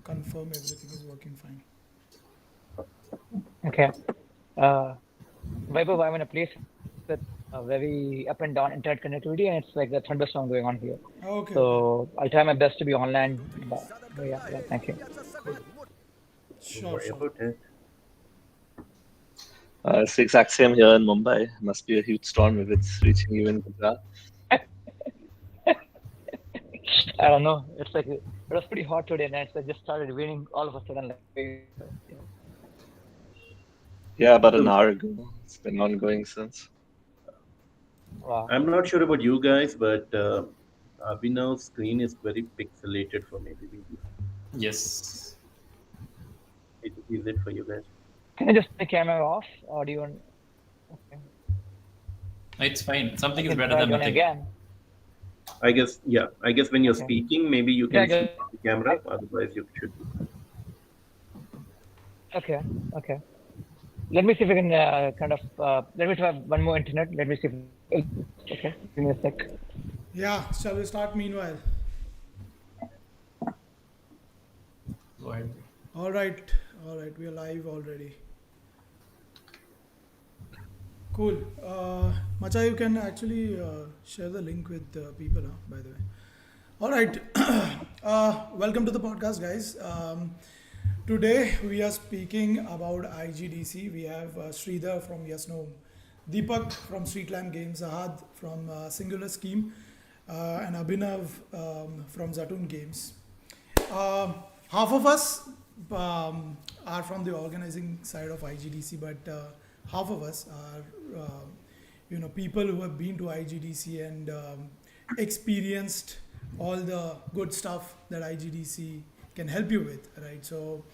confirm everything is working fine. Okay. Uh, Vaibhav, I'm in a place with a very up and down internet connectivity, and it's like the thunderstorm going on here. Okay, okay. So I'll try my best to be online. But yeah, thank you. Cool. Don't Sure, worry sure. about it. It's the exact same here in Mumbai. Must be a huge storm if it's reaching you in Gujarat. I don't know. It's like it was pretty hot today, and it's like just started raining all of a sudden like crazy. So yeah. Yeah, about an So hour ago. It's been ongoing since. Wow. I'm not sure about you guys, but Abhinav's screen is very pixelated for me. Yes. Is it for you guys? Can I just turn the camera off, or do you want? Okay. It's fine. I Something is can better try than doing it nothing. again. I guess, yeah. I guess when you're Okay. speaking, maybe you Yeah, I can guess. switch on the camera. Otherwise, you should be. Okay. Okay. Let me see if I can kind of. Let me try one more internet. Let me see if it works. Okay. Give me a sec. Yeah, shall we start meanwhile? Go ahead. All right, all right, we are live already. Cool. Macha, you can actually share the link with people, huh, by the way. All right. Welcome to the podcast, guys. Today we are speaking about IGDC. We have Sridhar from Yes No, Deepak from Streetlamp Games, Ahad from Singular Scheme, and Abhinav from Zatun Games. Half of us are from the organizing side of IGDC, but half of us are, people who have been to IGDC and experienced all the good stuff that IGDC can help you with, right? So,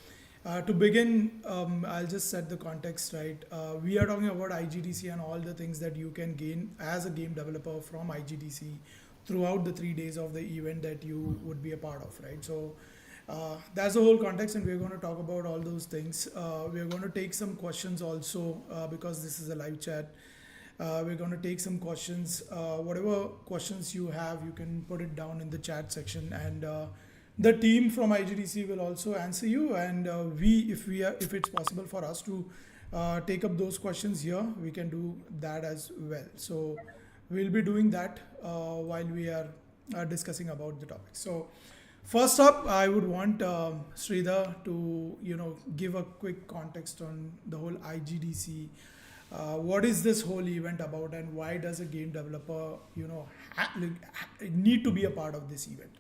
to begin, I'll just set the context right. We are talking about IGDC and all the things that you can gain as a game developer from IGDC throughout the 3 days of the event that you would be a part of, right? So, that's the whole context, and we're going to talk about all those things. We're going to take some questions also because this is a live chat. We're going to take some questions. Whatever questions you have, you can put it down in the chat section, and the team from IGDC will also answer you. And if it's possible for us to take up those questions here, we can do that as well. So we'll be doing that while we are discussing about the topic. So first up, I would want Sridhar to give a quick context on the whole IGDC. What is this whole event about, and why does a game developer need to be a part of this event?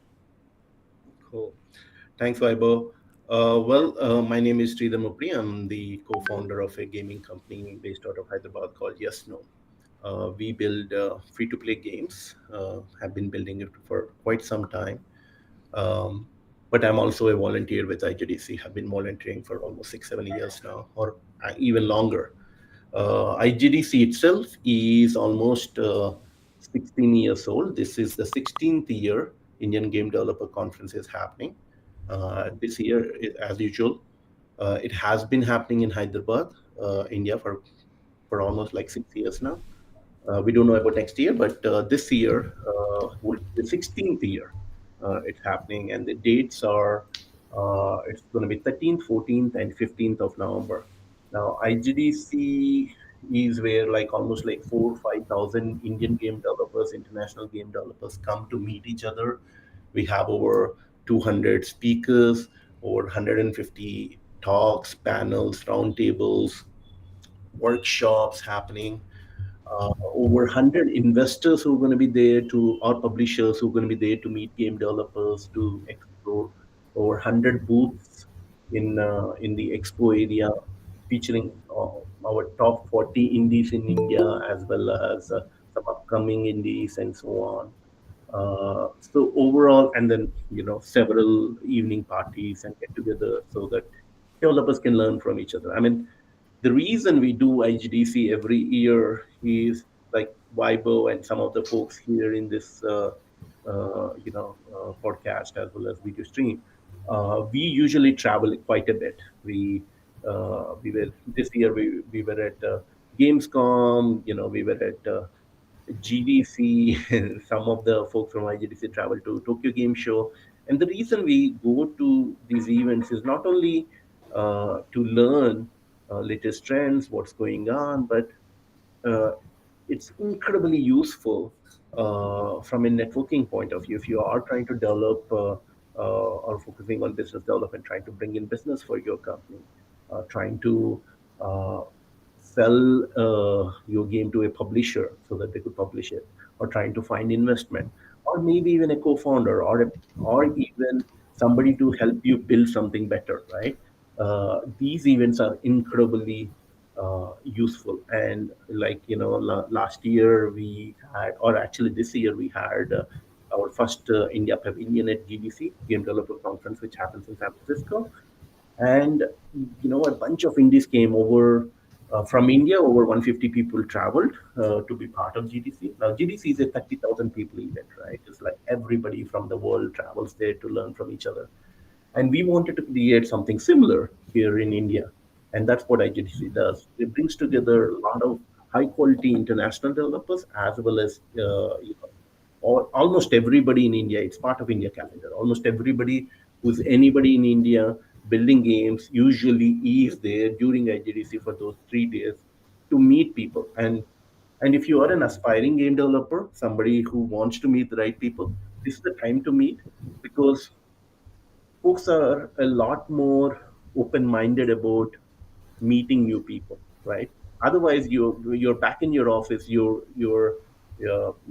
Cool. Thanks, Vaibhav. My name is Sridhar Mupri. I'm the co-founder of a gaming company based out of Hyderabad called Yes No. We build free-to-play games. Have been building it for quite some time. Um, but I'm also a volunteer with IGDC. Have been volunteering for almost 6, 7 years now, or even longer. IGDC itself is almost 16 years old. This is the 16th year Indian Game Developer Conference is happening. This year, as usual, it has been happening in Hyderabad, India, for almost like 6 years now. We don't know about next year, but this year would be the 16th year it's happening, and the dates are it's going to be 13th, 14th, and 15th of November. Now, IGDC is where like almost like 4 or 5 thousand Indian game developers, international game developers come to meet each other. We have over 200 speakers, over 150 talks, panels, roundtables, workshops happening, over 100 investors who are going to be there to, or publishers who are going to be there to meet game developers to explore, over 100 booths in the expo area featuring our top 40 indies in India, as well as some upcoming indies and so on. So overall, and then several evening parties and get together so that developers can learn from each other. I mean, the reason we do IGDC every year is like Vibo and some of the folks here in this podcast as well as video stream. We usually travel quite a bit. We were this year we were at Gamescom. We were at GDC. Some of the folks from IGDC traveled to Tokyo Game Show, And the reason we go to these events is not only to learn latest trends, what's going on, but uh, it's incredibly useful from a networking point of view. If you are trying to develop or focusing on business development, trying to bring in business for your company, trying to uh, sell your game to a publisher so that they could publish it, or trying to find investment, or maybe even a co-founder, or even somebody to help you build something better, right? These events are incredibly useful. And like last year we had, or actually this year we had our first India Pavilion at GDC, Game Developer Conference, which happens in San Francisco. And a bunch of indies came over from India. Over 150 people traveled to be part of GDC. Now GDC is a 30,000 people event, right? It's like everybody from the world travels there to learn from each other. And we wanted to create something similar here in India. And that's what IGDC does. It brings together a lot of high quality international developers, as well as almost everybody in India. It's part of India calendar. Almost everybody who's anybody in India building games usually is there during IGDC for those 3 days to meet people. And if you are an aspiring game developer, somebody who wants to meet the right people, this is the time to meet, because folks are a lot more open-minded about meeting new people, right? Otherwise, you're back in your office, you're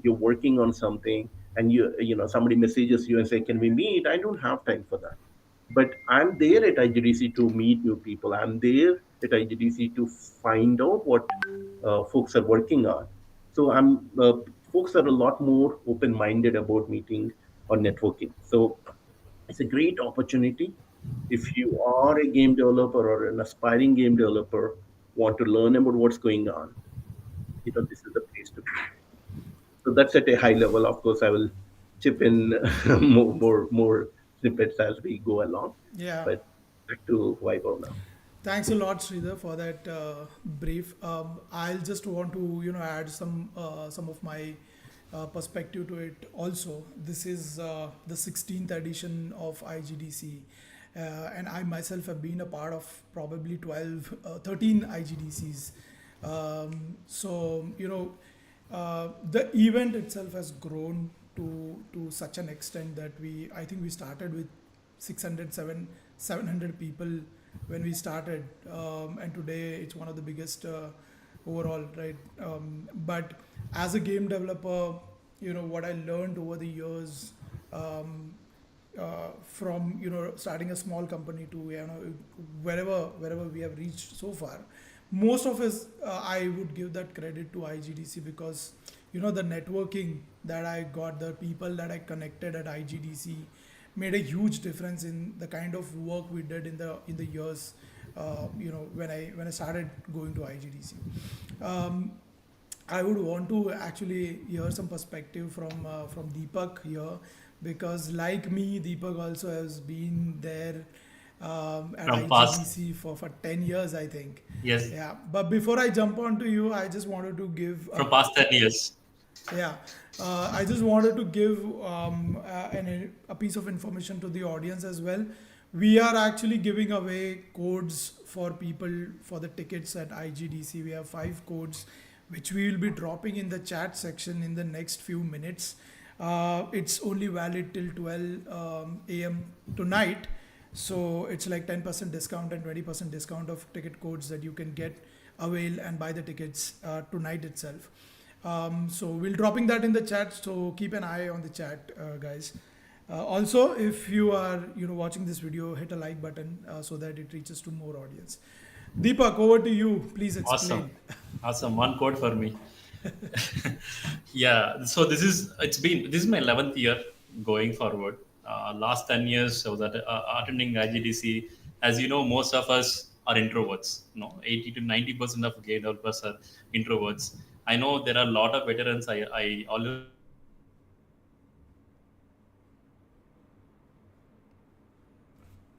working on something, and somebody messages you and say, "Can we meet?" I don't have time for that. But I'm there at IGDC to meet new people. I'm there at IGDC to find out what folks are working on. So folks are a lot more open-minded about meeting or networking. So it's a great opportunity. If you are a game developer or an aspiring game developer, want to learn about what's going on, this is the place to be. So that's at a high level. Of course, I will chip in more snippets as we go along. Yeah. But back to Vaibhav now. Thanks a lot, Sridhar, for that brief. I'll just want to, add some of my perspective to it. Also, this is the 16th edition of IGDC, and I myself have been a part of probably 13 IGDCs. So, the event itself has grown to such an extent that I think we started with 600, 700 people when we started, and today it's one of the biggest overall, right? But as a game developer, what I learned over the years, from starting a small company to wherever we have reached so far, most of us, I would give that credit to IGDC, because the networking that I got, the people that I connected at IGDC made a huge difference in the kind of work we did in the years, when I started going to IGDC. I would want to actually hear some perspective from Deepak here, because like me, Deepak also has been there at From past, IGDC for 10 years, I think. yes, Yeah, but before I jump on to you, I just wanted to give from past 10 years. yeah, I just wanted to give a piece of information to the audience as well. We are actually giving away codes for people for the tickets at IGDC. We have 5 codes which we will be dropping in the chat section in the next few minutes. It's only valid till 12 a.m. tonight. So it's like 10% discount and 20% discount of ticket codes that you can get, avail and buy the tickets tonight itself. So we'll dropping that in the chat. So keep an eye on the chat, guys. Also, if you are watching this video, hit a like button so that it reaches to more audience. Deepak, over to you. Please explain. Awesome. Awesome. One code for me. Yeah. So this is my 11th year going forward. Last 10 years I was attending IGDC. As you know, most of us are introverts. 80 to 90% of game developers are introverts. I know there are a lot of veterans. I always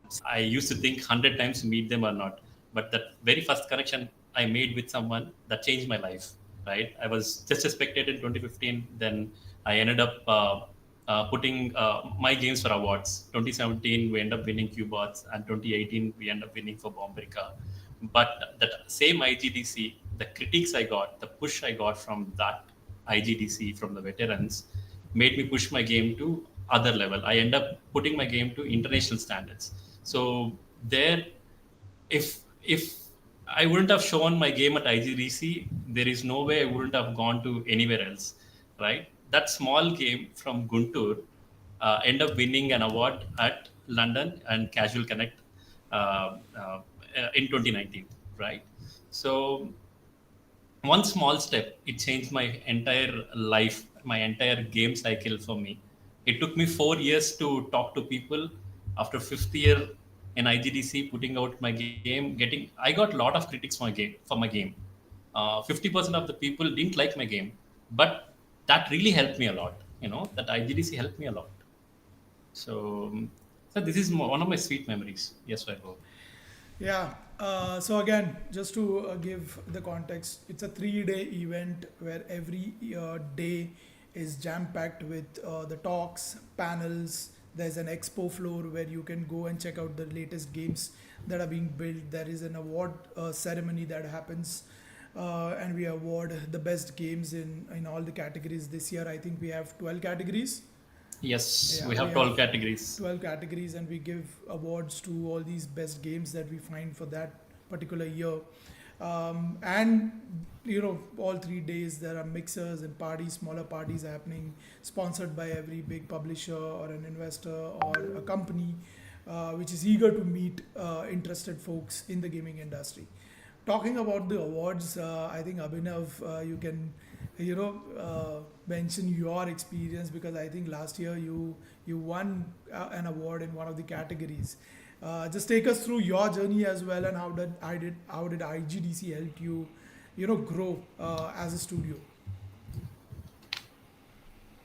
say that I used to think 100 times to meet them or not. But that very first connection I made with someone, that changed my life, right? I was just a spectator in 2015. Then I ended up putting my games for awards. 2017, we end up winning Qbots, and 2018, we end up winning for Bombrica. But that same IGDC, the critiques I got, the push I got from that IGDC, from the veterans, made me push my game to other level. I end up putting my game to international standards. So there, if I wouldn't have shown my game at IGDC, there is no way I wouldn't have gone to anywhere else, right? That small game from Guntur end up winning an award at London and Casual Connect in 2019, right? So one small step, it changed my entire life, my entire game cycle for me. It took me 4 years to talk to people. After fifth year in IGDC, putting out my game, getting, I got a lot of critics for my game. 50% of the people didn't like my game, but that really helped me a lot. That IGDC helped me a lot. So this is one of my sweet memories. Yes, I go. Yeah. So again, just to give the context, it's a 3-day event where every day is jam-packed with the talks, panels. There's an expo floor where you can go and check out the latest games that are being built. There is an award ceremony that happens, and we award the best games in all the categories. This year, I think we have 12 categories. Yes, Yeah, we we have have 12 categories. 12 categories, and we give awards to all these best games that we find for that particular year. And all 3 days there are mixers and parties, smaller parties happening, sponsored by every big publisher or an investor or a company which is eager to meet interested folks in the gaming industry. Talking about the awards, I think Abhinav, you can mention your experience, because I think last year you won an award in one of the categories. Just take us through your journey as well, and how did IGDC help you grow as a studio?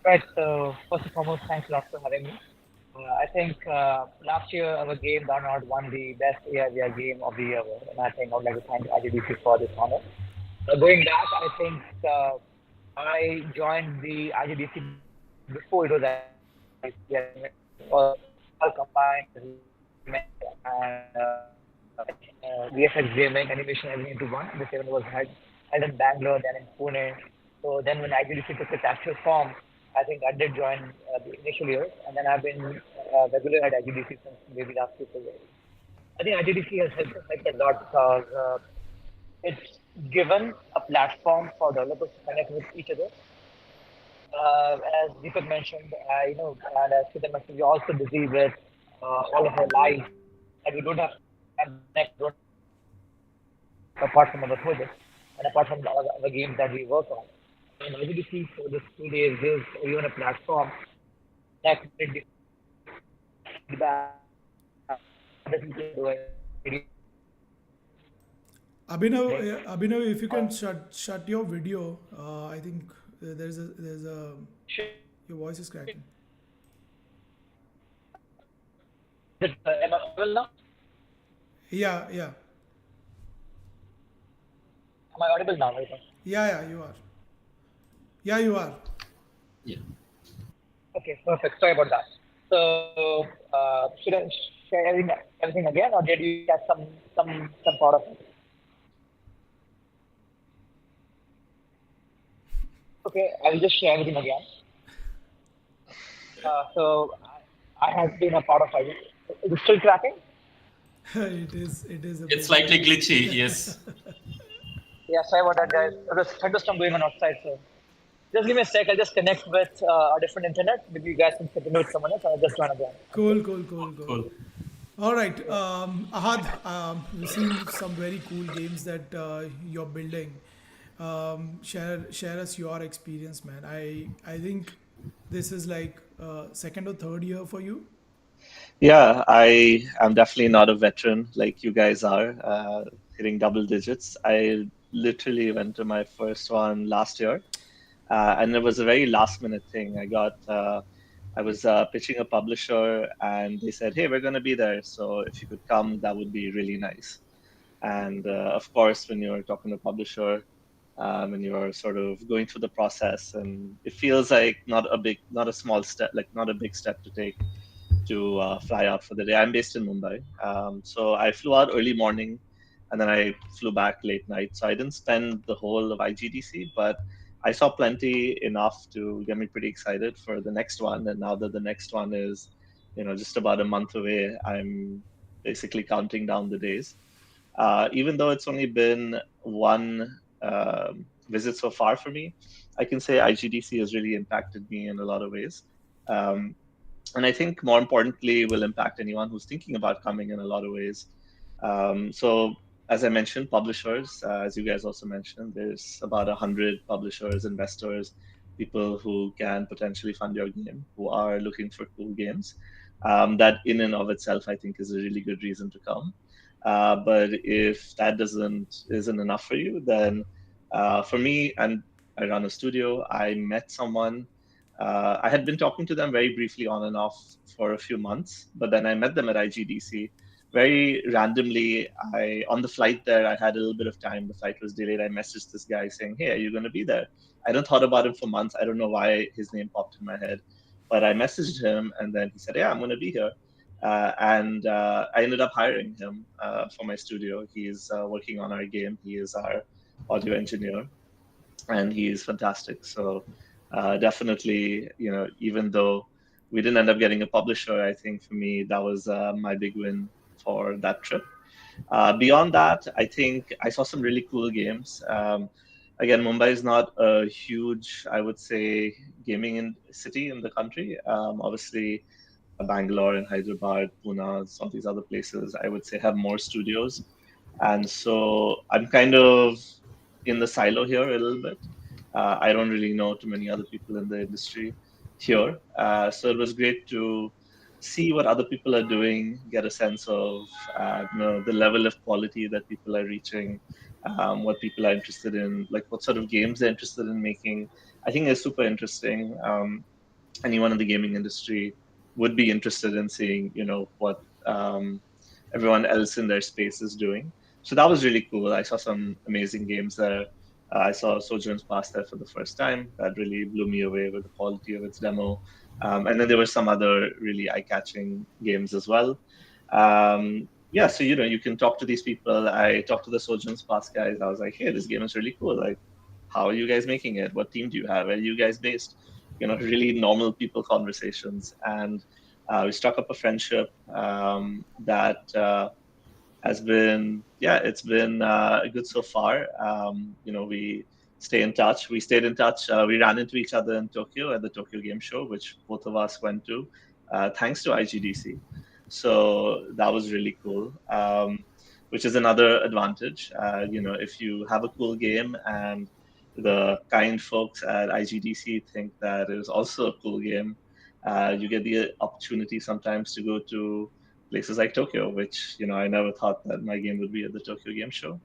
Right. So first and foremost, thanks a lot for having me. I think last year our game Darnod won the best AIVR game of the year, and I think I would like to thank IGDC for this honor. Going back, I think I joined the IGDC before it was IGDC, all combined, and VFX gaming, animation, everything into one. This event was held in Bangalore, then in Pune. So then when IGDC took its actual form, I think I did join the initial years, and then I've been regular at IGDC since maybe last 2 years. I think IGDC has helped a lot because it's given a platform for developers to connect with each other. As Deepak mentioned, and as Sridhar mentioned, we're also busy with all of our lives, and we don't have time to connect, apart from other projects and apart from the other games that we work on. And IGDC for this 2 days gives everyone a platform that can be feedback, other people are doing. Abhinav, if you can shut your video, I think there's a your voice is cracking. Am I audible now? Yeah. Am I audible now? Right? Yeah, you are. Yeah, you are. Yeah. Okay, perfect. Sorry about that. So, should I share everything again, or did you get some part of it? Okay, I will just share everything again. So, I have been a part of it. Is it still tracking? It is. It's slightly glitchy, yes. Yeah, sorry about that, guys. There's a thunderstorm going on outside, so just give me a sec. I'll just connect with a different internet. Maybe you guys can continue with someone else, and I'll just join again. Cool. Cool. All right, Ahad, we've seen some very cool games that you're building. Share us your experience, man. I think this is like second or third year for you. Yeah, I am definitely not a veteran like you guys are, hitting double digits. I literally went to my first one last year, and it was a very last minute thing. I was pitching a publisher, and they said, "Hey, we're going to be there, so if you could come, that would be really nice." And of course, when you're talking to a publisher, and you're sort of going through the process, and it feels like not a small step, like not a big step to take to fly out for the day. I'm based in Mumbai, so I flew out early morning, and then I flew back late night. So I didn't spend the whole of IGDC, but I saw plenty enough to get me pretty excited for the next one. And now that the next one is, just about a month away, I'm basically counting down the days. Even though it's only been one visit so far for me, I can say IGDC has really impacted me in a lot of ways. Um, and I think more importantly, will impact anyone who's thinking about coming in a lot of ways. So, as I mentioned, publishers, as you guys also mentioned, there's about 100 publishers, investors, people who can potentially fund your game, who are looking for cool games. That in and of itself, I think, is a really good reason to come. But if that isn't enough for you, then for me, and I run a studio, I met someone. I had been talking to them very briefly on and off for a few months, but then I met them at IGDC very randomly. On the flight there, I had a little bit of time. The flight was delayed. I messaged this guy saying, "Hey, are you going to be there?" I hadn't thought about him for months. I don't know why his name popped in my head, but I messaged him, and then he said, "Yeah, I'm going to be here." And I ended up hiring him for my studio. He's working on our game. He is our audio engineer, and he is fantastic. So definitely, even though we didn't end up getting a publisher, I think for me that was my big win for that trip. Beyond that, I think I saw some really cool games. Again, Mumbai is not a huge, I would say, city in the country. Obviously, Bangalore and Hyderabad, Pune, some of these other places, I would say, have more studios. And so I'm kind of in the silo here a little bit. I don't really know too many other people in the industry here. So it was great to see what other people are doing, get a sense of the level of quality that people are reaching, what people are interested in, like what sort of games they're interested in making. I think it's super interesting. Anyone in the gaming industry would be interested in seeing, what everyone else in their space is doing. So that was really cool. I saw some amazing games there. I saw Sojourn's Pass there for the first time. That really blew me away with the quality of its demo. And then there were some other really eye-catching games as well. Yeah, so you can talk to these people. I talked to the Sojourn's Pass guys. I was like, hey, this game is really cool. Like, how are you guys making it? What team do you have? Where are you guys based? Really normal people conversations. And we struck up a friendship that has been, yeah, it's been good so far. We stay in touch. We stayed in touch. We ran into each other in Tokyo at the Tokyo Game Show, which both of us went to, thanks to IGDC. So that was really cool. Which is another advantage. If you have a cool game and the kind folks at IGDC think that it is also a cool game, you get the opportunity sometimes to go to places like Tokyo, which I never thought that my game would be at the Tokyo Game Show,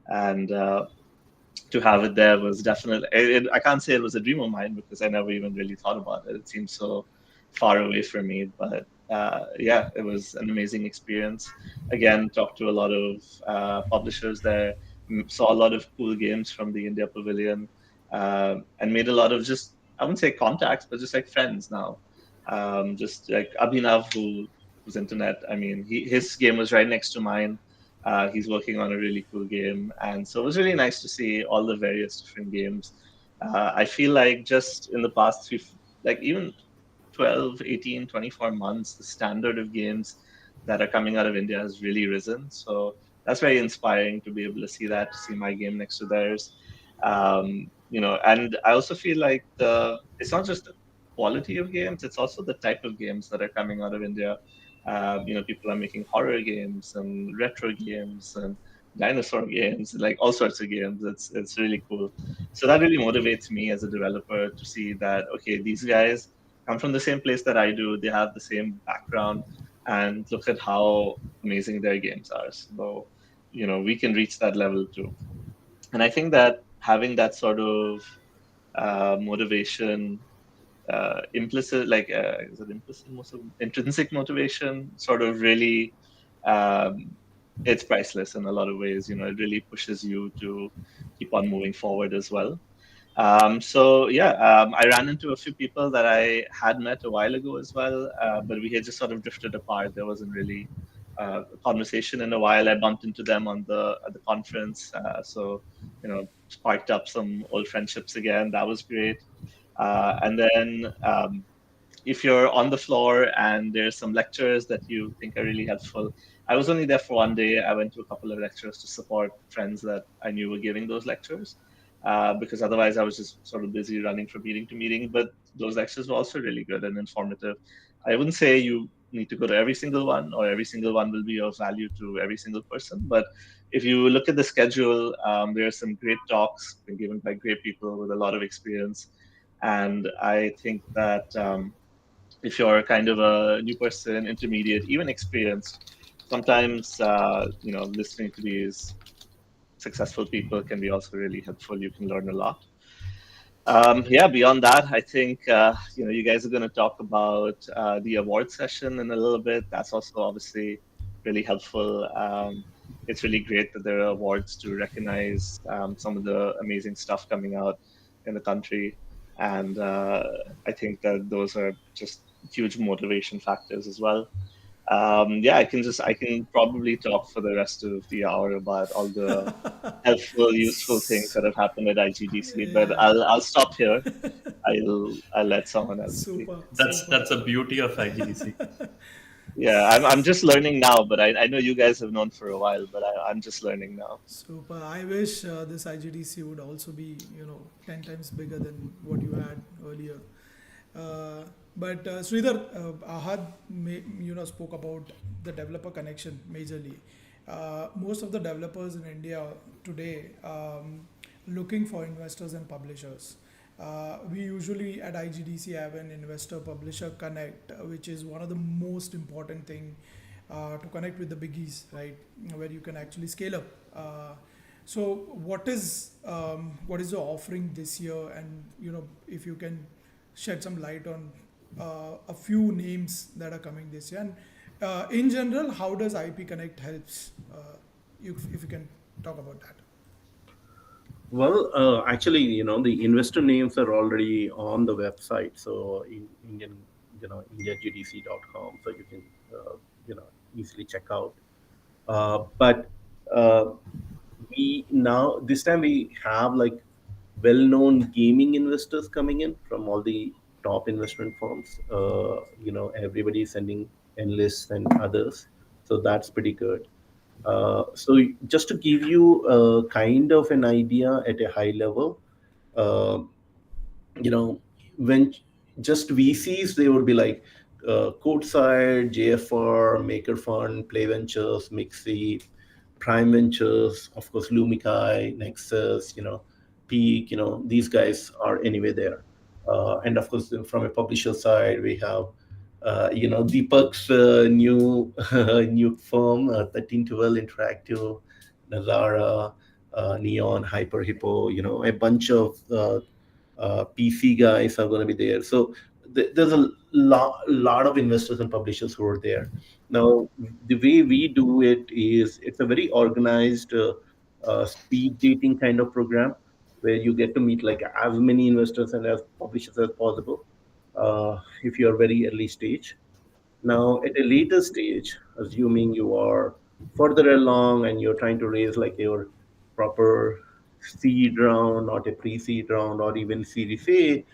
and to have it there was definitely. I can't say it was a dream of mine because I never even really thought about it. It seems so far away from me, but yeah, it was an amazing experience. Again, talked to a lot of publishers there, saw a lot of cool games from the India Pavilion, and made a lot of just, I wouldn't say contacts, but just like friends now. Just like Abhinav, who's internet. I mean, his game was right next to mine. He's working on a really cool game. And so it was really nice to see all the various different games. I feel like just in the past like even 12, 18, 24 months, the standard of games that are coming out of India has really risen. So that's very inspiring to be able to see that, to see my game next to theirs. And I also feel like it's not just the quality of games, it's also the type of games that are coming out of India. People are making horror games and retro games and dinosaur games, like all sorts of games. It's really cool. So that really motivates me as a developer to see that, okay, these guys come from the same place that I do. They have the same background, and look at how amazing their games are. So, we can reach that level too. And I think that having that sort of motivation, implicit, like is it implicit, intrinsic motivation, sort of really um, it's priceless in a lot of ways. It really pushes you to keep on moving forward as well. So yeah, I ran into a few people that I had met a while ago as well, but we had just sort of drifted apart. There wasn't really a conversation in a while. I bumped into them on the at the conference, so sparked up some old friendships again. That was great. And then if you're on the floor and there's some lectures that you think are really helpful. I was only there for one day. I went to a couple of lectures to support friends that I knew were giving those lectures, because otherwise I was just sort of busy running from meeting to meeting. But those lectures were also really good and informative. I wouldn't say you need to go to every single one or every single one will be of value to every single person. But if you look at the schedule, there are some great talks being given by great people with a lot of experience. And I think that if you're kind of a new person, intermediate, even experienced, sometimes listening to these successful people can be also really helpful. You can learn a lot. Yeah, beyond that, I think you guys are going to talk about the award session in a little bit. That's also obviously really helpful. It's really great that there are awards to recognize some of the amazing stuff coming out in the country, and I think that those are just huge motivation factors as well. Yeah, I can probably talk for the rest of the hour about all the helpful, useful things that have happened at IGDC, but Yeah, I'll stop here. I'll let someone else speak. super, That's super. that's the beauty of IGDC. Yeah, I'm just learning now, but I know you guys have known for a while, but I'm just learning now. Super. I wish this IGDC would also be, 10 times bigger than what you had earlier. But Sridhar, Ahad, spoke about the developer connection majorly. Most of the developers in India today looking for investors and publishers. We usually at IGDC have an investor publisher connect, which is one of the most important thing to connect with the biggies, right? Where you can actually scale up. So what is the offering this year, and if you can shed some light on a few names that are coming this year, and in general, how does IP Connect helps? If you can talk about that. Well, actually, the investor names are already on the website. So in Indian, indiagdc.com, so you can, easily check out. But uh, we now this time we have like well-known gaming investors coming in from all the top investment firms. Everybody is sending analysts and others, so that's pretty good. So just to give you a kind of an idea at a high level, uh, you know, when just VCs, they would be like Courtside, JFR, Maker Fund, Play Ventures, Mixi, Prime Ventures, of course, Lumikai, Nexus, Peak, these guys are anyway there. And of course, from a publisher side, we have, Deepak's new new firm, 1312 Interactive, Nazara, Neon, Hyper Hippo, a bunch of PC guys are going to be there. So there's a lot of investors and publishers who are there. Now, the way we do it is it's a very organized speed dating kind of program where you get to meet like as many investors and as publishers as possible if you're very early stage. Now, at a later stage, assuming you are further along and you're trying to raise like your proper seed round, not a pre-seed round, or even Series A,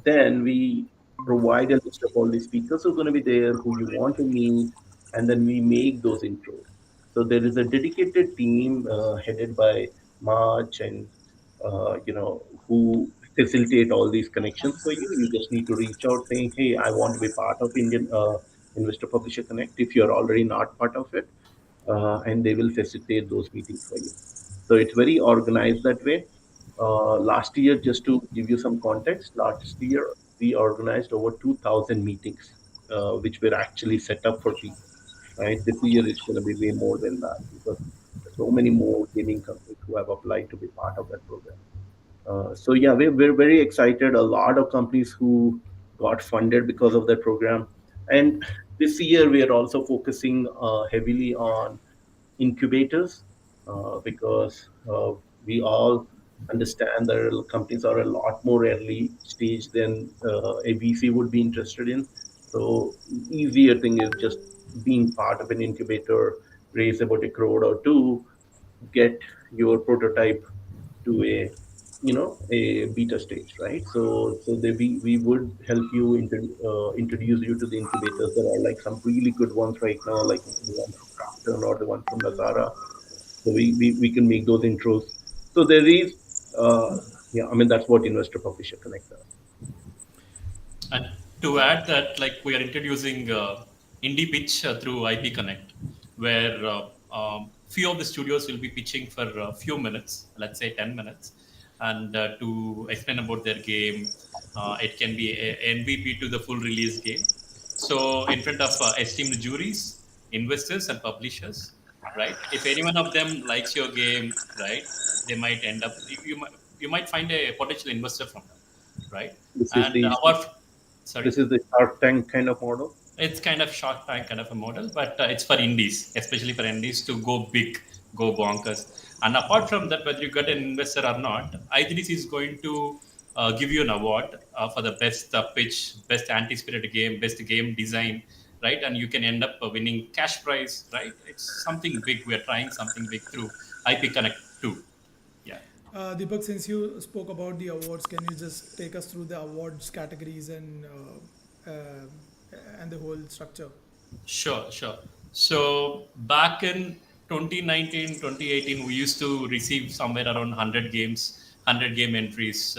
then we provide a list of all the speakers who are going to be there, who you want to meet, and then we make those intros. So there is a dedicated team headed by March and who facilitate all these connections for you. You just need to reach out saying, "Hey, I want to be part of Indian Investor Publisher Connect." If you're already not part of it, and they will facilitate those meetings for you. So it's very organized that way. Last year, just to give you some context, last year we organized over 2,000 meetings, which were actually set up for people. Right, this year it's going to be way more than that because there's so many more gaming companies who have applied to be part of that program. So yeah, we're very excited. A lot of companies who got funded because of that program, and this year we are also focusing heavily on incubators, because we all understand that companies are a lot more early stage than a VC would be interested in. So easier thing is just being part of an incubator, raise about a crore or two, get your prototype to a beta stage, right? We would help you introduce you to the incubators. There are like some really good ones right now, like the one from Captain or the one from Lazara. So we can make those intros. So there is, yeah, I mean, that's what Investor Publisher Connect does. And to add that, like we are introducing indie pitch through IP Connect, where few of the studios will be pitching for a few minutes, let's say 10 minutes, and to explain about their game. It can be a MVP to the full release game. So in front of esteemed juries, investors, and publishers, right? If any one of them likes your game, right, they might end up. You might find a potential investor from them, right? This is And the our sorry, this is the Shark Tank kind of model. it's kind of Shark Tank kind of a model, but it's for indies, especially for indies to go big, go bonkers. And apart from that, whether you get an investor or not, IGDC is going to give you an award for the best pitch, best anticipated game, best game design, right? And you can end up winning cash prize, right? It's something big. We are trying something big through IP Connect too. Yeah. Deepak, since you spoke about the awards, can you just take us through the awards categories and the whole structure? Sure, sure. So back in 2019, 2018, we used to receive somewhere around 100 games, 100 game entries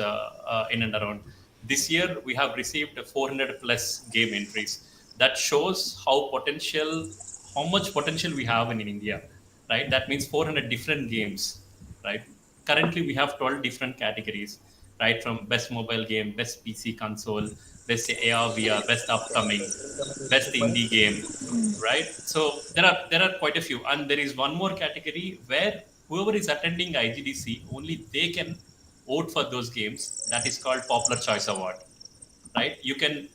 in and around. This year, we have received 400 plus game entries. That shows how much potential we have in India, right? That means 400 different games, right? Currently, we have 12 different categories, right? From best mobile game, best PC console, best AR VR, best upcoming, best indie game, right? So there are quite a few, and there is one more category where whoever is attending IGDC only they can vote for those games. That is called Popular Choice Award, right? You can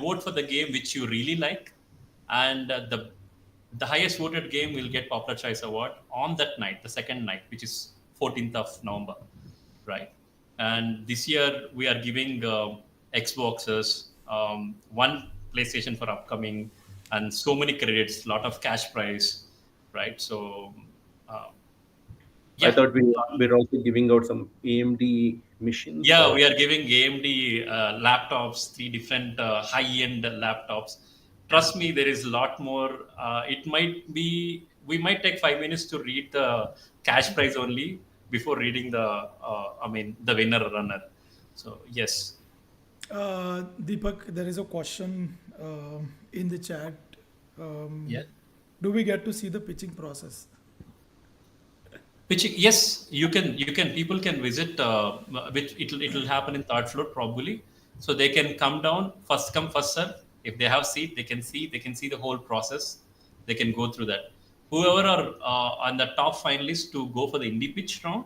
vote for the game which you really like, and the highest voted game will get Popular Choice Award on that night, the second night, which is 14th of November, right? And this year we are giving Xboxes, one PlayStation for upcoming, and so many credits, lot of cash prize, right? So, uh, I yeah, thought we're also giving out some AMD missions yeah, we or are giving AMD laptops, three different high-end laptops. Trust me, there is a lot more. We might take 5 minutes to read the cash prize only before reading the winner runner. So yes, Deepak, there is a question in the chat. Um, yeah. do we get to see the pitching process? Pitching, yes, you can people can visit, which it'll happen in third floor probably. So they can come down, first come first serve. If they have seat, they can see the whole process. They can go through that. Whoever are on the top finalists to go for the indie pitch round,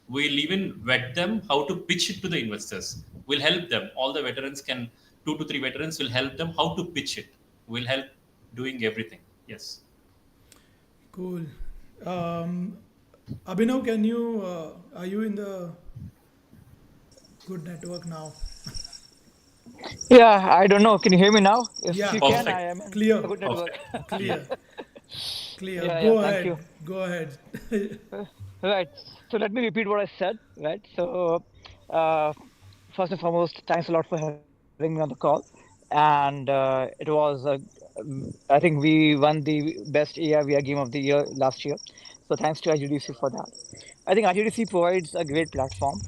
we'll even vet them how to pitch it to the investors. We'll help them. All the veterans can, 2 to 3 veterans will help them how to pitch it. We'll help doing everything. Yes. Cool. Um, Abhinav, are you in the good network now? Yeah, I don't know. Can you hear me now? If Yeah, you can, I Perfect. am in clear, a good network. Perfect. clear, clear. Yeah, Go thank you. ahead, go ahead. Right. So let me repeat what I said. Right. So, uh, first and foremost, thanks a lot for having me on the call. And I think we won the best AR/VR game of the year last year. So thanks to IGDC for that. I think IGDC provides a great platform.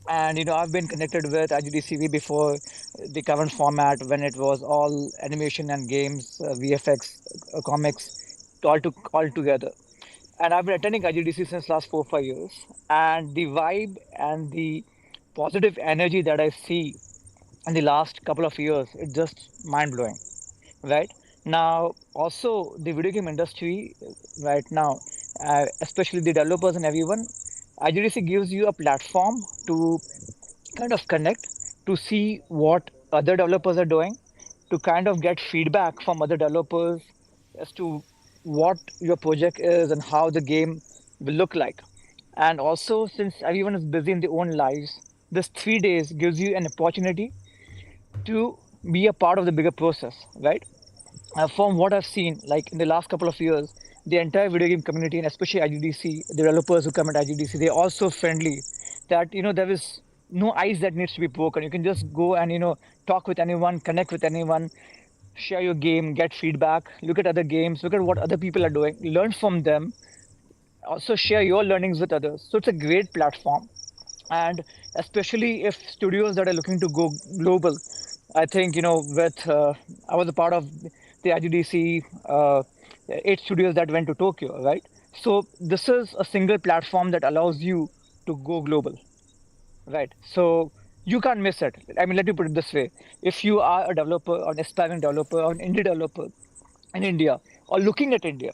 And I've been connected with IGDC way before the current format when it was all animation and games, VFX, comics, all together. And I've been attending IGDC since last 4 5 years. And the vibe and the positive energy that I see in the last couple of years, it's just mind blowing, right? Now, also the video game industry right now, especially the developers and everyone, IGDC gives you a platform to kind of connect, to see what other developers are doing, to kind of get feedback from other developers as to what your project is and how the game will look like. And also, since everyone is busy in their own lives, this 3 days gives you an opportunity to be a part of the bigger process, right? From what I've seen, like in the last couple of years, the entire video game community and especially IGDC, the developers who come at IGDC, they're all so friendly that there is no ice that needs to be broken. You can just go and talk with anyone, connect with anyone, share your game, get feedback, look at other games, look at what other people are doing, learn from them, also share your learnings with others. So it's a great platform, and especially if studios that are looking to go global, I think with I was a part of the IGDC 8 studios that went to Tokyo, right? So this is a single platform that allows you to go global, right? So you can't miss it. I mean, let me put it this way: if you are a developer, or an aspiring developer, or an indie developer in India, or looking at India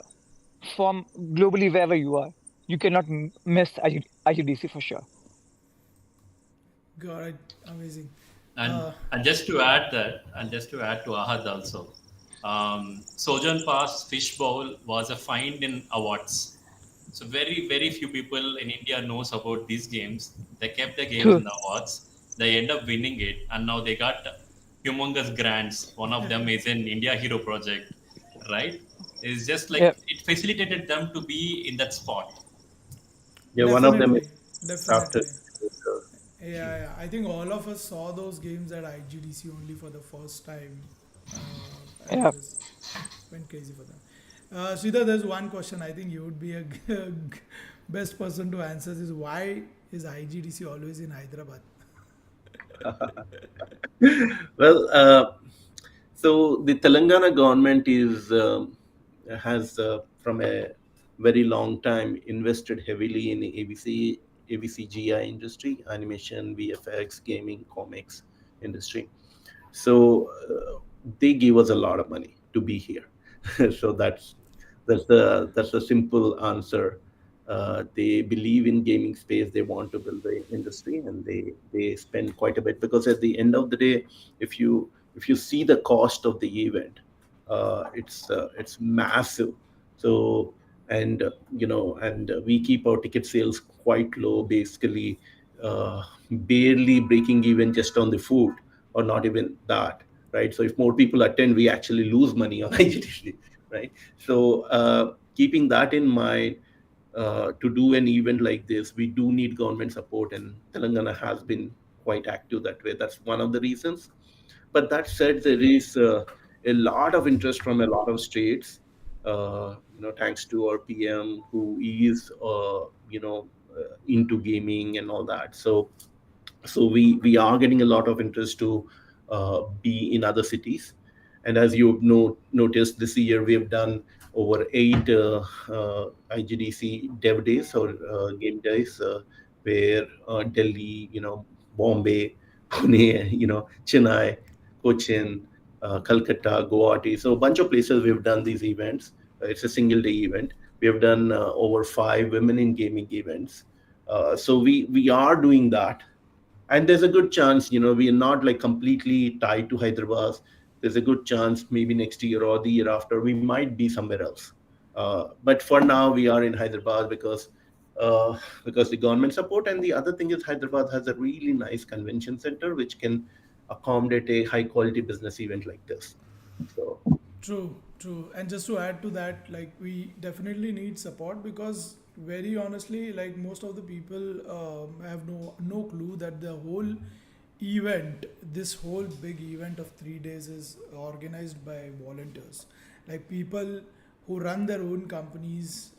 from globally wherever you are, you cannot miss IGDC for sure. Got it. Amazing. And Uh, and just to add that, and just to add to Ahad also, Sojourn Pass Fishbowl was a find in awards. So very few people in India knows about these games. They kept the games True. in the awards. They end up winning it, and now they got humongous grants. One of them is an India Hero project, right? It's just Yeah. like it facilitated them to be in that spot. Yeah, one of them is Definitely. after. Definitely. Yeah, yeah. I think all of us saw those games at IGDC only for the first time, and it Yeah. was went crazy for them. Sridhar, there's one question I think you would be a best person to answer is why is IGDC always in Hyderabad? Well, so the Telangana government has from a very long time invested heavily in ABCGI industry, animation, VFX, gaming, comics industry. So they give us a lot of money to be here. So that's the simple answer. They believe in gaming space. They want to build the industry, and they spend quite a bit because at the end of the day, if you see the cost of the event, it's massive. So and we keep our ticket sales quite low, basically uh, barely breaking even just on the food, or not even that, right? So if more people attend, we actually lose money on IGTC, right? So keeping that in mind, to do an event like this, we do need government support, and Telangana has been quite active that way. That's one of the reasons. But that said, there is a lot of interest from a lot of states. Thanks to our PM who is into gaming and all that. So we are getting a lot of interest to be in other cities. And as you noticed, this year we have done over 8 IGDC dev days, or game days, where Delhi, Bombay, Pune, Chennai, Cochin, Calcutta, Guwahati. So a bunch of places we've done these events. It's a single day event. We have done over 5 women in gaming events. So we are doing that, and there's a good chance, we are not like completely tied to Hyderabad. There's a good chance maybe next year or the year after we might be somewhere else. But for now we are in Hyderabad because the government support, and the other thing is Hyderabad has a really nice convention center which can accommodate a high quality business event like this. So True, true. And just to add to that, like we definitely need support because very honestly, like most of the people have no clue that the whole event, this whole big event of 3 days is organized by volunteers. Like people who run their own companies,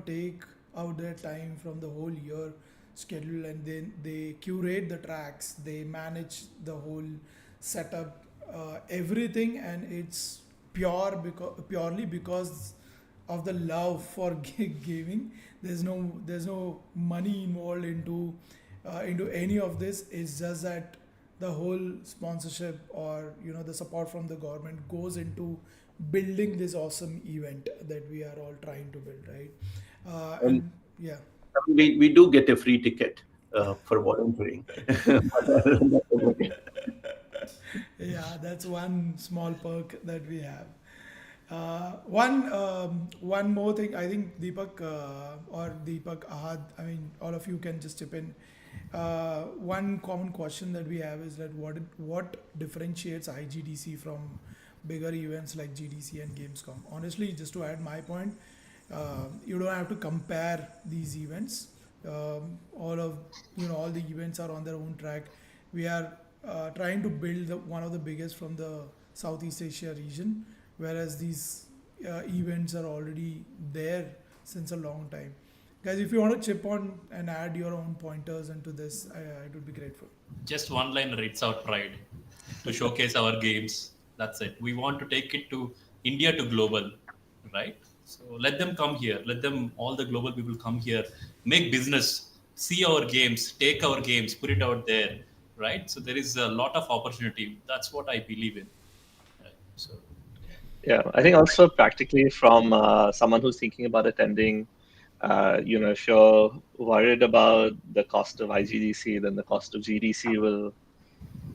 take out their time from the whole year schedule, and then they curate the tracks, they manage the whole setup, everything, and it's purely because of the love for gaming. There's no money involved into any of this. It's just that the whole sponsorship, or the support from the government goes into building this awesome event that we are all trying to build, right? and And yeah. we do get a free ticket for volunteering. Yeah, that's one small perk that we have. One more thing. I think Deepak or Deepak Ahad. I mean, all of you can just chip in. One common question that we have is that what differentiates IGDC from bigger events like GDC and Gamescom? Honestly, just to add my point, you don't have to compare these events. All of all the events are on their own track. We are trying to build one of the biggest from the Southeast Asia region, whereas these events are already there since a long time. Guys, if you want to chip on and add your own pointers into this, I would be grateful. Just one liner, it's our pride to showcase our games. That's it. We want to take it to India to global, right? So let them come here, let them, all the global people come here, make business, see our games, take our games, put it out there, right? So there is a lot of opportunity. That's what I believe in, right? So Yeah, I think also practically from someone who's thinking about attending, if you're worried about the cost of IGDC, then the cost of GDC will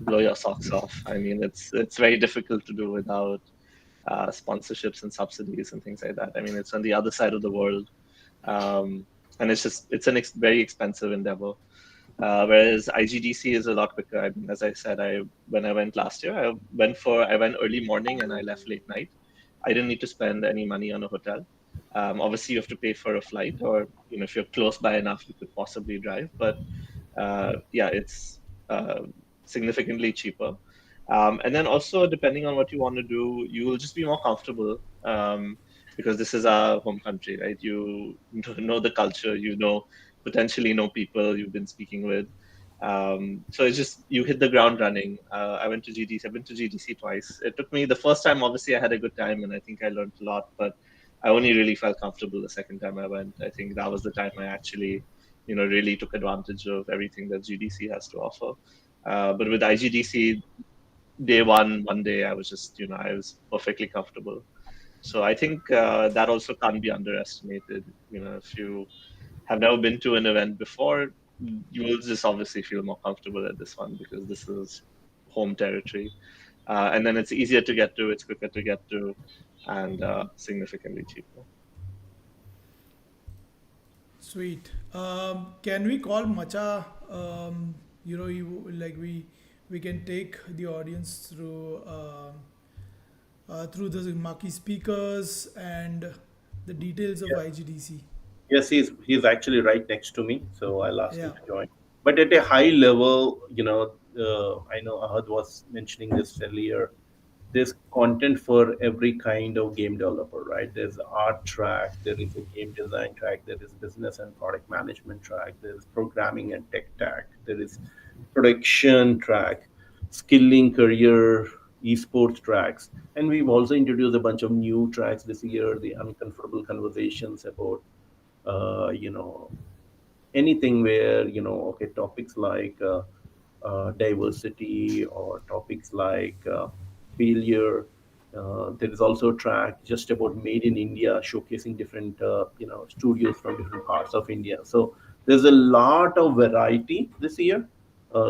blow your socks off. I mean, it's very difficult to do without sponsorships and subsidies and things like that. I mean, it's on the other side of the world, and it's an very expensive endeavor. Whereas IGDC is a lot quicker. I mean, as I said, when I went last year, I went early morning and I left late night. I didn't need to spend any money on a hotel. Obviously, you have to pay for a flight, or if you're close by enough, you could possibly drive. But yeah, it's significantly cheaper. And then also, depending on what you want to do, you will just be more comfortable because this is our home country, right? You know the culture, potentially know people you've been speaking with. So it's just you hit the ground running. I went to GDC. I've been to GDC twice. It took me the first time. Obviously, I had a good time, and I think I learned a lot. But I only really felt comfortable the second time I went. I think that was the time I actually, really took advantage of everything that GDC has to offer. But with IGDC, day one day, I was just, I was perfectly comfortable. So I think that also can't be underestimated. If you have never been to an event before, you will just obviously feel more comfortable at this one because this is home territory. And then it's easier to get to, it's quicker to get to, and significantly cheaper. Sweet. Can we call Macha? Like we can take the audience through the marquee speakers and the details of Yeah. IGDC. Yes, he's actually right next to me, so I'll ask him Yeah. to join. But at a high level, I know Ahad was mentioning this earlier. There's content for every kind of game developer, right? There's art track, there is a game design track, there is business and product management track, there is programming and tech track, there is production track, skilling career, esports tracks, and we've also introduced a bunch of new tracks this year. The uncomfortable conversations about you know anything where okay, topics like diversity or topics like failure. There is also a track just about made in India, showcasing different studios from different parts of India. So there's a lot of variety this year.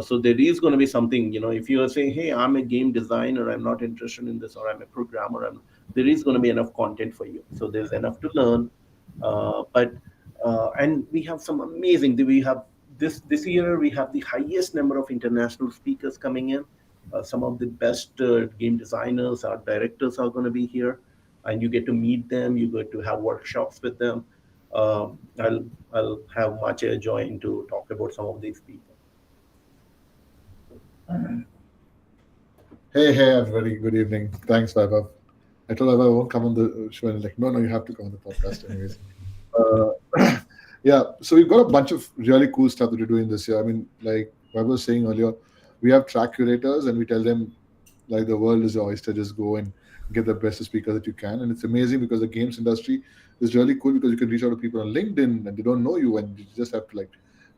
So there is going to be something, if you are saying, hey, I'm a game designer, I'm not interested in this, or I'm a programmer, there is going to be enough content for you. So there's enough to learn. But and we have some amazing. We have this year we have the highest number of international speakers coming in. Some of the best game designers, our directors are going to be here, and you get to meet them. You get to have workshops with them. I'll have Mache join to talk about some of these people. Hey, everybody. Good evening. Thanks, Vaibhav. I told Vaibhav I won't come on the show, and like, no, you have to come on the podcast anyways. Yeah, so we've got a bunch of really cool stuff that we're doing this year. I mean, like Vaibhav was saying earlier, we have track curators, and we tell them like the world is your oyster. Just go and get the best speaker that you can, and it's amazing because the games industry is really cool because you can reach out to people on LinkedIn, and they don't know you, and you just have to like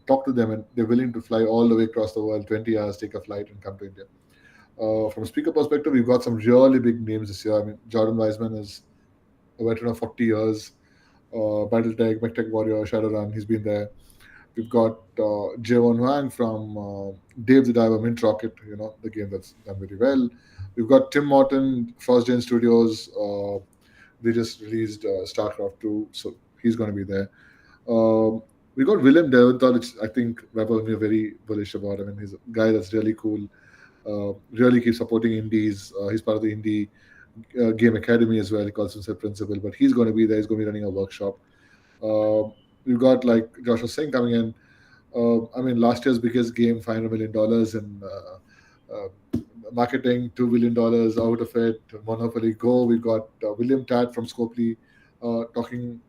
talk to them, and they're willing to fly all the way across the world, 20 hours, take a flight, and come to India. From a speaker perspective, we've got some really big names this year. I mean, Jordan Weisman is a veteran of 40 years. Battletech, MechTech Warrior, Shadowrun, he's been there. We've got Jaewon Wang from Dave the Diver, Mint Rocket, the game that's done very well. We've got Tim Morton, First Gen Studios, They just released StarCraft 2, so he's going to be there. We got William Deventhal, which I think Vaibhav are very bullish about. I mean, he's a guy that's really cool. Really keeps supporting indies. He's part of the indie game academy as well. He calls himself principal, but he's going to be there. He's going to be running a workshop. Uh, we've got, like Josh was saying, coming in. I mean, last year's biggest game, $500 million in marketing, $2 billion out of it. Monopoly Go. We got William Tad from Scopely talking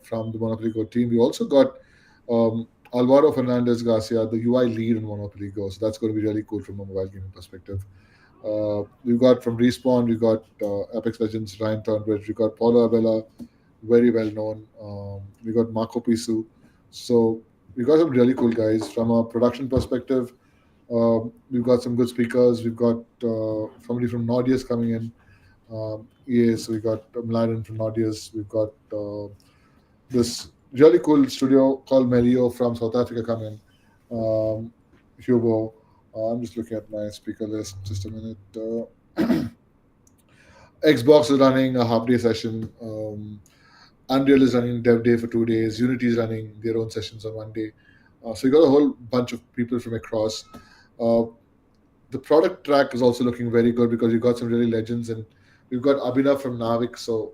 from the Monopoly Go team. We also got Alvaro Fernandez Garcia, the UI lead in Monopoly Go. So that's going to be really cool from a mobile gaming perspective. We've got from Respawn, we got Apex Legends, Ryan Turnbridge, we got Paulo Abella, very well known. We got Marco Pisu. So we got some really cool guys. From a production perspective, we've got some good speakers. We've got somebody from Nordius coming in. Yes, we got Mladen from Nordius. We've got this really cool studio called Melio from South Africa coming in. Hugo. I'm just looking at my speaker list. Just a minute. Xbox is running a half day session. Unreal is running dev day for 2 days. Unity is running their own sessions on one day. So you got a whole bunch of people from across. The product track is also looking very good because you got some really legends, and we've got Abhinav from Navik. So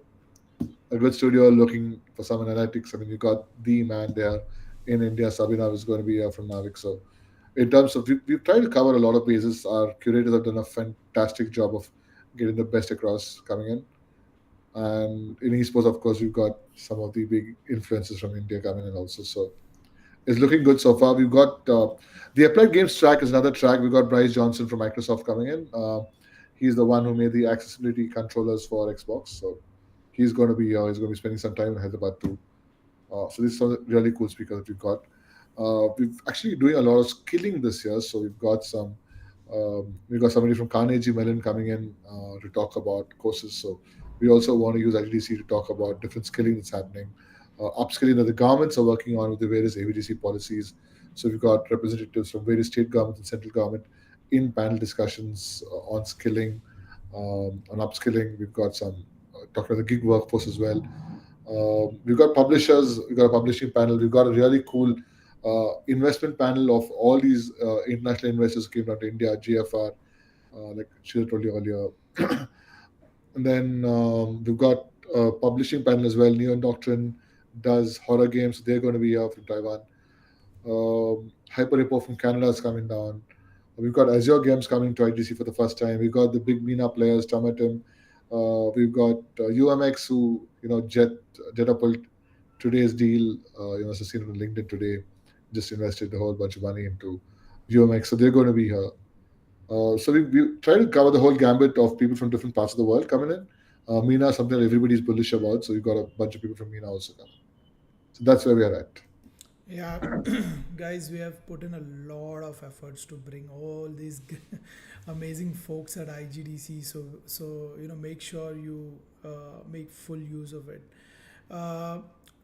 a good studio looking for some analytics. I mean, you got the man there in India. Abhinav is going to be here from Navik. So in terms of, we've tried to cover a lot of bases. Our curators have done a fantastic job of getting the best across coming in. And in esports, of course, we've got some of the big influences from India coming in also. So it's looking good so far. We've got the Applied Games track is another track. We've got Bryce Johnson from Microsoft coming in. He's the one who made the accessibility controllers for Xbox. So he's going to be he's going to be spending some time in Hyderabad too. So this is some really cool speakers that we've got. We've actually doing a lot of skilling this year. So we've got somebody from Carnegie Mellon coming in to talk about courses. So we also want to use IGDC to talk about different skilling that's happening, upskilling that the governments are working on with the various AVDC policies. So we've got representatives from various state governments and central government in panel discussions on skilling, on upskilling. We've got some talking about the gig workforce as well. We've got publishers. We've got a publishing panel. We've got a really cool investment panel of all these international investors who came down to India, GFR, like Shira told you earlier. And then we've got a publishing panel as well. Neon Doctrine does horror games. They're going to be here from Taiwan. Hyper Repo from Canada is coming down. We've got Azure Games coming to IGC for the first time. We've got the big MENA players, Tomatum. We've got UMX who, jet up today's deal. As I seen on LinkedIn today, just invested a whole bunch of money into UMX. So they're going to be here. So we try to cover the whole gambit of people from different parts of the world coming in. MENA is something that everybody's bullish about. So we've got a bunch of people from MENA also coming. So that's where we are at. Yeah, guys, we have put in a lot of efforts to bring all these amazing folks at IGDC. So make sure you make full use of it.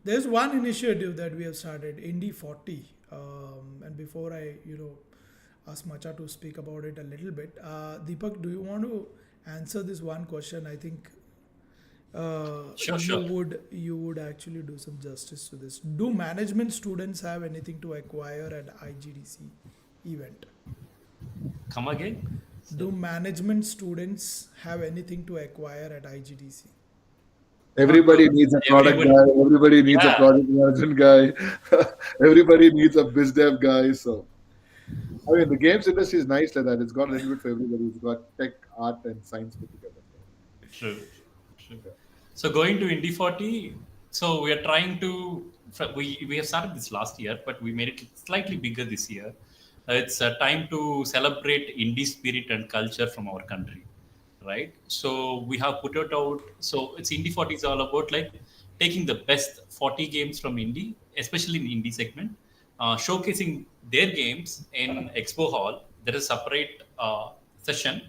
There's one initiative that we have started, Indie 40, and before I ask Macha to speak about it a little bit, Deepak, do you want to answer this one question? I think Sure. you would actually do some justice to this. Do management students have anything to acquire at IGDC event? Come again? Do management students have anything to acquire at IGDC? Everybody needs a product guy. Everybody needs a project management guy. Everybody needs a biz dev guy. So, I mean, the games industry is nice like that. It's got a little bit for everybody. It's got tech, art, and science put together. True. So going to Indie 40, so we are trying to, we have started this last year, but we made it slightly bigger this year. It's a time to celebrate indie spirit and culture from our country, right? So we have put it out. So it's Indie 40 is all about like taking the best 40 games from indie, especially in indie segment, showcasing their games in Expo Hall. There is a separate session,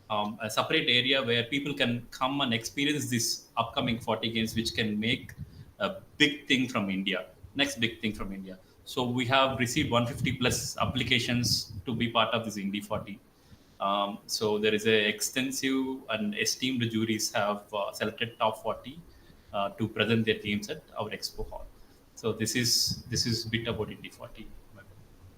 a separate area where people can come and experience these upcoming 40 games, which can make a big thing from India, next big thing from India. So we have received 150 plus applications to be part of this Indie 40. So there is a extensive and esteemed juries have selected top 40 to present their games at our expo hall. So this is bit about Indy 40.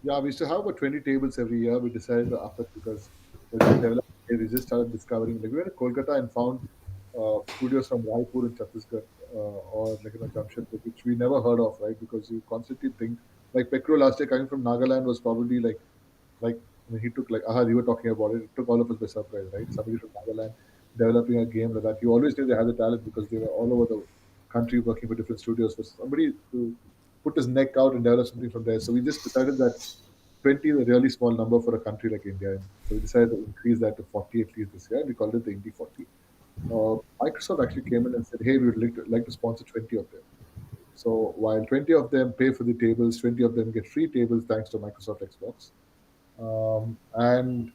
Yeah, we used to have about 20 tables every year. We decided to up it because there's a development. We just started discovering. Like we went to Kolkata and found studios from Raipur and Chhattisgarh or like Jamshedpur, which we never heard of, right? Because you constantly think like Pekro last year coming from Nagaland was probably like I mean, he took like you were talking about it. It took all of us by surprise, right? Somebody from Nagaland developing a game like that. You always knew they had the talent because they were all over the country working for different studios. For somebody to put his neck out and develop something from there, so we just decided that 20 is a really small number for a country like India, and so we decided to increase that to 40 at least this year. And we called it the Indy 40. Microsoft actually came in and said, "Hey, we would like to sponsor 20 of them." So while 20 of them pay for the tables, 20 of them get free tables thanks to Microsoft Xbox. And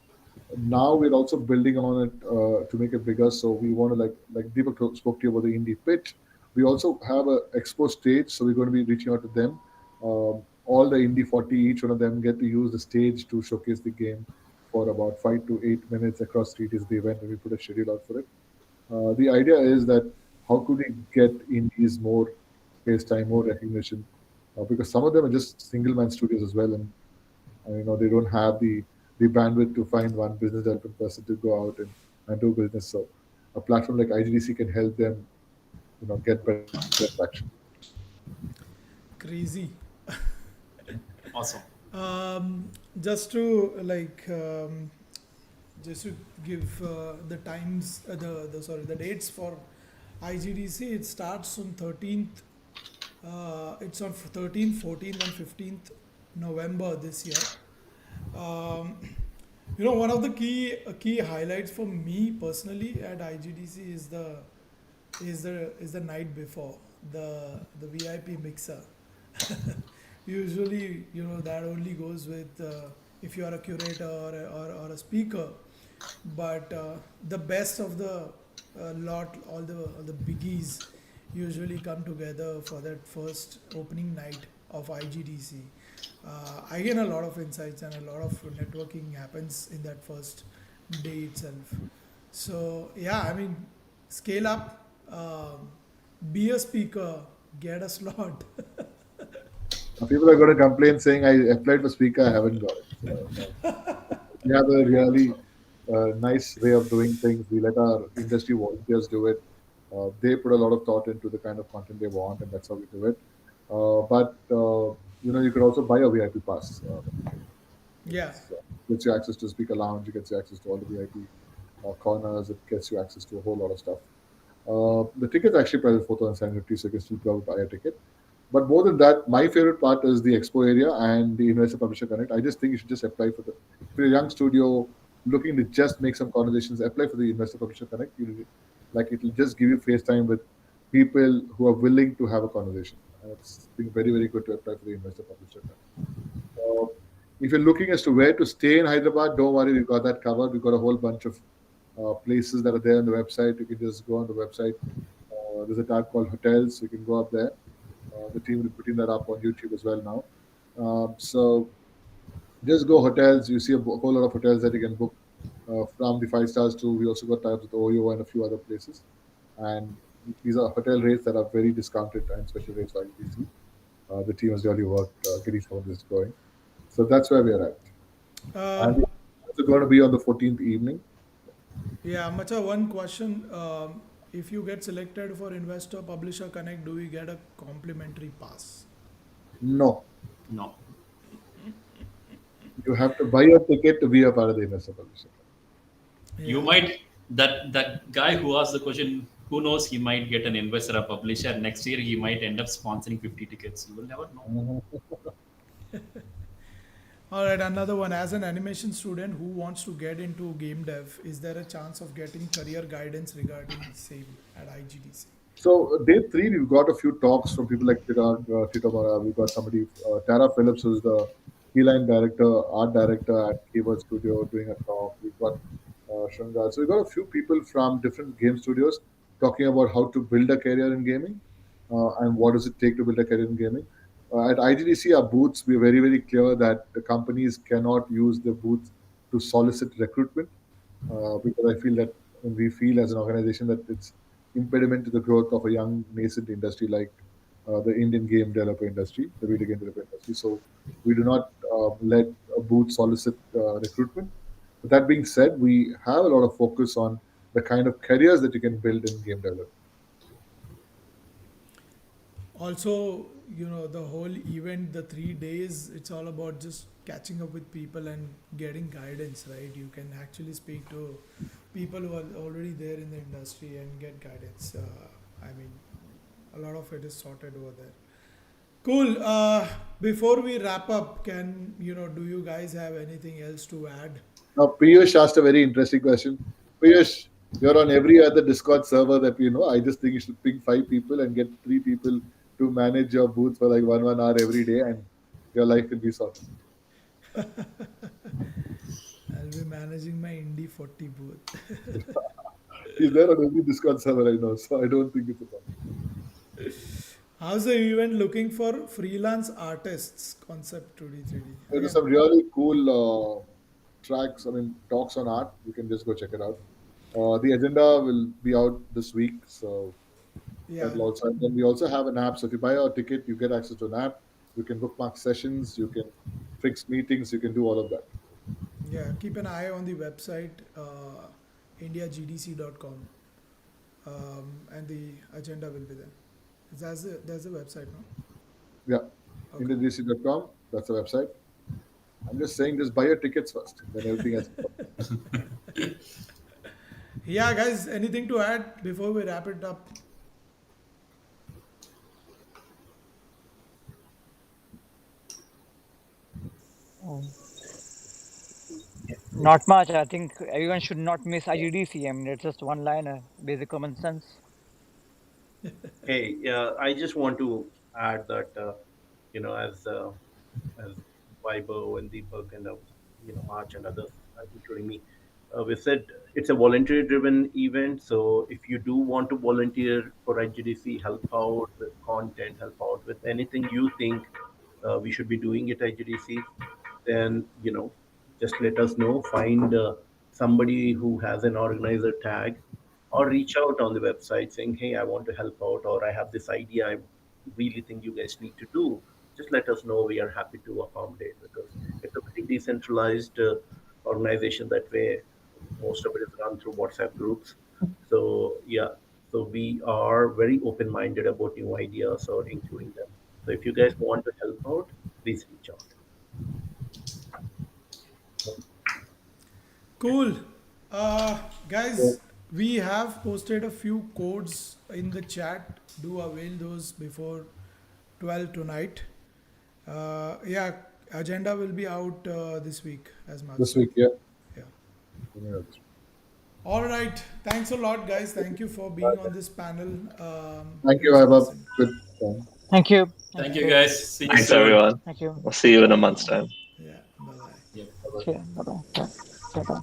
now we're also building on it to make it bigger. So we want to like Deepak spoke to you about the indie pitch. We also have a expo stage, so we're going to be reaching out to them. All the indie 40, each one of them get to use the stage to showcase the game for about 5 to 8 minutes across 3 days of the event, and we put a schedule out for it. The idea is that how could we get indies more face time, more recognition, because some of them are just single man studios as well, and they don't have the bandwidth to find one business development person to go out and do business. So a platform like IGDC can help them get better traction. Crazy. Awesome. Just to just to give the times, the dates for IGDC. It starts on 13th. It's on 13th, 14th, and 15th November this year. Um, one of the key highlights for me personally at IGDC is the night before, the VIP mixer. Usually, that only goes with if you are a curator or a speaker. But the best of the lot, all the biggies usually come together for that first opening night of IGDC. I gain a lot of insights and a lot of networking happens in that first day itself. So yeah, I mean, scale up, be a speaker, get a slot. Now, people are going to complain saying I applied for speaker, I haven't got it. So, we have a really nice way of doing things. We let our industry volunteers do it. They put a lot of thought into the kind of content they want, and that's how we do it. But you could also buy a VIP pass. Yeah, Gets you access to speaker lounge. It gets you access to all the VIP corners. It gets you access to a whole lot of stuff. The ticket's actually priced at 4,750, so you can still go buy a ticket. But more than that, my favorite part is the expo area and the Investor Publisher Connect. I just think you should just apply for if you're a young studio looking to just make some conversations, apply for the Investor Publisher Connect. It'll just give you face time with people who are willing to have a conversation. And it's been very, very good to apply for the Investor Publisher Connect. If you're looking as to where to stay in Hyderabad, don't worry, we've got that covered. We've got a whole bunch of places that are there on the website. You can just go on the website. There's a tab called Hotels. You can go up there. The team will be putting that up on YouTube as well now. So just go hotels. You see a whole lot of hotels that you can book from the 5 stars to. We also got tabs with OYO and a few other places. And these are hotel rates that are very discounted and special rates for IGDC. The team has really worked getting some of this going. So that's where we are at. uh, And it's going to be on the 14th evening. yeah. Macha, one question: if you get selected for Investor Publisher Connect, do we get a complimentary pass? No, No. you have to buy a ticket to be a part of the investor publisher. You Yeah. might that guy who asked the question. Who knows? He might get an investor or publisher next year. He might end up sponsoring 50 tickets. You will never know. All right, another one. As an animation student who wants to get into game dev, is there a chance of getting career guidance regarding same at IGDC? So day three, we've got a few talks from people like Tito Mara. We've got somebody, Tara Phillips, who's the keyline director, art director at Keyword Studio, doing a talk. We've got Shangar. So we've got a few people from different game studios talking about how to build a career in gaming and what does it take to build a career in gaming. At IGDC, our booths, we're very, very clear that the companies cannot use the booth to solicit recruitment. because I feel that we feel as an organization that it's impediment to the growth of a young nascent industry like the Indian game developer industry, the video game developer industry. So we do not let a booth solicit recruitment. But that being said, we have a lot of focus on the kind of careers that you can build in game development. Also, the whole event, the 3 days, it's all about just catching up with people and getting guidance, right? You can actually speak to people who are already there in the industry and get guidance. I mean, a lot of it is sorted over there. Cool. Before we wrap up, do you guys have anything else to add? Now, Piyush asked a very interesting question. Piyush, you're on every other Discord server that we know. I just think you should pick 5 people and get 3 people to manage your booth for like one hour every day, and your life will be sorted. I'll be managing my Indie 40 booth. He's there on every Discord server I know, so I don't think it's a problem. How's the event looking for freelance artists? Concept 2D, 3D. There are Again, some really cool tracks, I mean, talks on art. You can just go check it out. The agenda will be out this week, so yeah, that'll also. And then we also have an app. So if you buy a ticket, you get access to an app. You can bookmark sessions. You can fix meetings. You can do all of that. yeah. Keep an eye on the website, indiagdc.com, and the agenda will be there. There's a website, no? Yeah, Okay. IGDC.com. That's the website. I'm just saying, just buy your tickets first. Then everything else. Yeah, guys. Anything to add before we wrap it up? Not much. I think everyone should not miss IGDC. I mean, it's just one liner, basic common sense. Hey, yeah, I just want to add that as Vaibhav and Deepak and March and others, including me, we said it's a volunteer-driven event. So if you do want to volunteer for IGDC, help out with content, help out with anything you think we should be doing at IGDC, then just let us know. Find somebody who has an organizer tag, or reach out on the website saying, "Hey, I want to help out," or "I have this idea. I really think you guys need to do." Just let us know. We are happy to accommodate because it's a very decentralized organization. That way, most of it is run through WhatsApp groups. So yeah, so we are very open-minded about new ideas or including them. So if you guys want to help out, please reach out. Cool. Guys, So, we have posted a few codes in the chat. Do avail those before 12 tonight. Yeah, agenda will be out this week, as Mark this said. week, yeah. Yeah. Yeah. All right. Thanks a lot, guys. Thank you for being on this panel. Thank It you, was Vaibhav. awesome. Good time. Thank you. Thank you, guys. See you Thanks, soon. everyone. Thank you. We'll see you in a month's time. Yeah. Bye bye. Yeah. Okay. Bye bye. Bye bye.